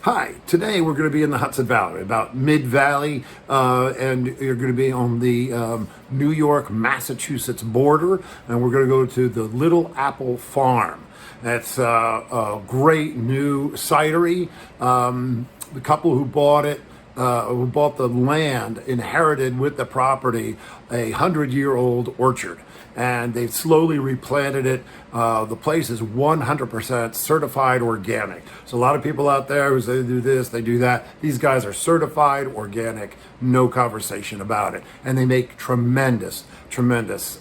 Hi, today we're going to be in the Hudson Valley, about mid-valley, and you're going to be on the New York-Massachusetts border, and we're going to go to the Little Apple Farm. That's a great new cidery. The couple who bought it, who bought the land, inherited with the property a 100-year-old orchard, and they've slowly replanted it. The place is 100% certified organic. So a lot of people out there who say they do this, they do that. These guys are certified organic, no conversation about it. And they make tremendous ciders.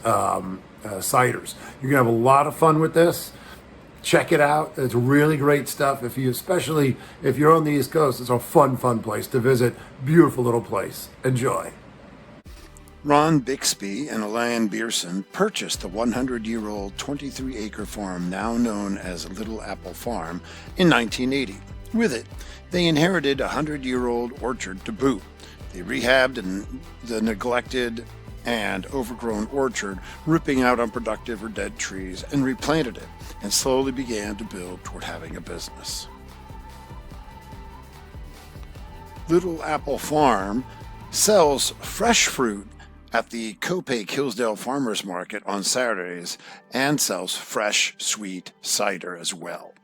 You're gonna have a lot of fun with this. Check it out. It's really great stuff. Especially if you're on the East Coast, it's a fun place to visit. Beautiful little place. Enjoy. Ron Bixby and Alanne Bearson purchased the 100-year-old 23-acre farm now known as Little Apple Farm in 1980. With it, they inherited a 100-year-old orchard to boot. They rehabbed the neglected and overgrown orchard, ripping out unproductive or dead trees, and replanted it, and slowly began to build toward having a business. Little Apple Farm sells fresh fruit at the Copake Hillsdale Farmers Market on Saturdays and sells fresh, sweet cider as well.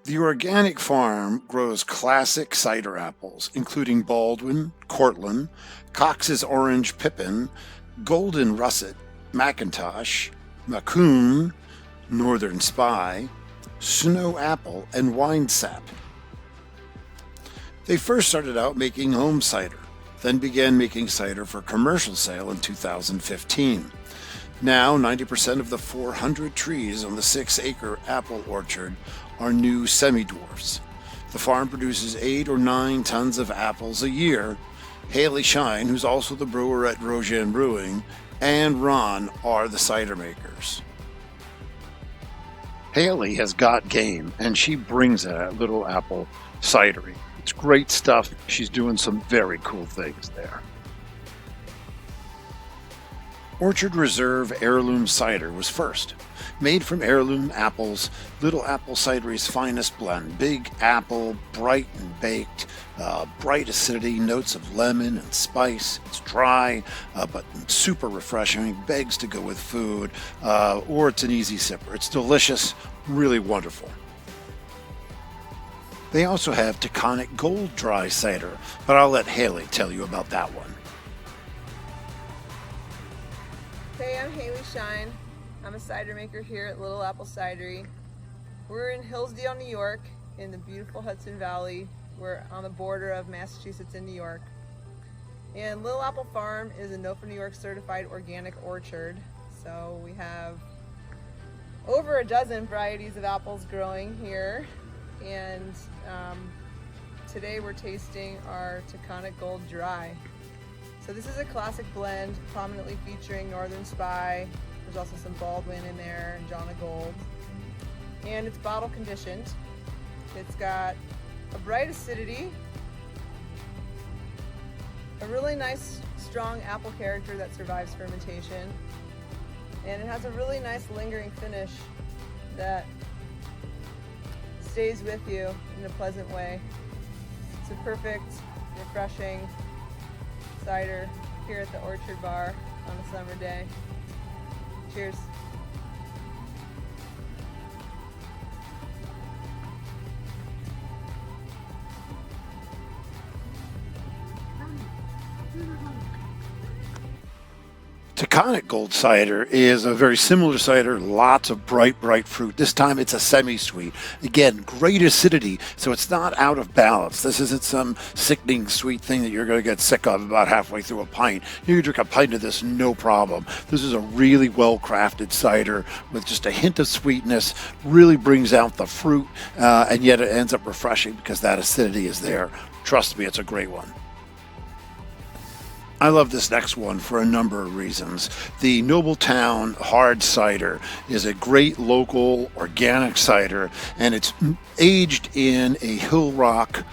The organic farm grows classic cider apples, including Baldwin, Cortland, Cox's Orange Pippin, Golden Russet, McIntosh, Maccoon, Northern Spy, Snow Apple, and Winesap. They first started out making home cider, then began making cider for commercial sale in 2015. Now, 90% of the 400 trees on the 6-acre apple orchard are new semi-dwarfs. The farm produces 8 or 9 tons of apples a year. Hayley Shine, who's also the brewer at Rojan Brewing, and Ron are the cider makers. Hayley has got game, and she brings it at Little Apple Cidery. It's great stuff. She's doing some very cool things there. Orchard Reserve Heirloom Cider was first. Made from heirloom apples, Little Apple Cidery's finest blend. Big apple, bright and baked, bright acidity, notes of lemon and spice. It's dry, but super refreshing, begs to go with food, or it's an easy sipper. It's delicious, really wonderful. They also have Taconic Gold Dry cider, but I'll let Hayley tell you about that one. Hey, I'm Hayley Shine. I'm a cider maker here at Little Apple Cidery. We're in Hillsdale, New York, in the beautiful Hudson Valley. We're on the border of Massachusetts and New York. And Little Apple Farm is a NOFA-NY certified organic orchard. So we have over a dozen varieties of apples growing here. And today we're tasting our Taconic Gold Dry. So this is a classic blend, prominently featuring Northern Spy. There's also some Baldwin in there and John of Gold. And it's bottle conditioned. It's got a bright acidity, a really nice strong apple character that survives fermentation, and it has a really nice lingering finish that stays with you in a pleasant way. It's a perfect, refreshing cider here at the Orchard Bar on a summer day. Cheers. Taconic Gold Cider is a very similar cider, lots of bright fruit. This time it's a semi-sweet. Again, great acidity, so it's not out of balance. This isn't some sickening sweet thing that you're going to get sick of about halfway through a pint. You can drink a pint of this, no problem. This is a really well-crafted cider with just a hint of sweetness, really brings out the fruit, and yet it ends up refreshing because that acidity is there. Trust me, it's a great one. I love this next one for a number of reasons. The Nobletown Hard Cider is a great local organic cider, and it's aged in a Hill Rock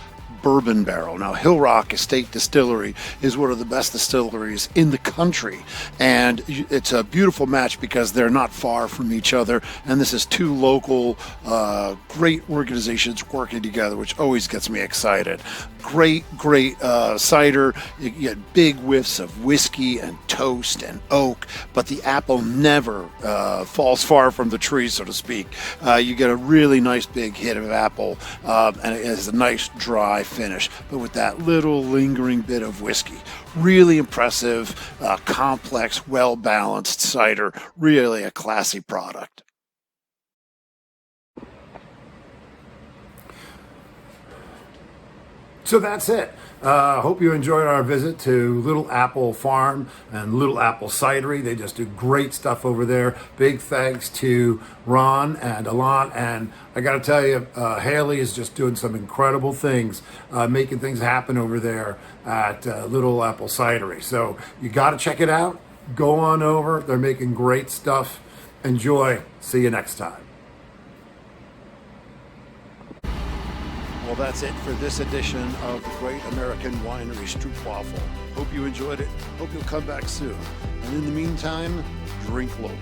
bourbon barrel. Now, Hill Rock Estate Distillery is one of the best distilleries in the country, and it's a beautiful match because they're not far from each other, and this is two local great organizations working together, which always gets me excited. Great cider. You get big whiffs of whiskey and toast and oak, but the apple never falls far from the tree, so to speak. You get a really nice big hit of apple, and it has a nice dry finish, but with that little lingering bit of whiskey. Really impressive, complex, well-balanced cider. Really a classy product. So that's it. Hope you enjoyed our visit to Little Apple Farm and Little Apple Cidery. They just do great stuff over there. Big thanks to Ron and Alanne. And I got to tell you, Hayley is just doing some incredible things, making things happen over there at Little Apple Cidery. So you got to check it out. Go on over. They're making great stuff. Enjoy. See you next time. Well, that's it for this edition of the Great American Winery Stroopwaffle. Hope you enjoyed it. Hope you'll come back soon. And in the meantime, drink local.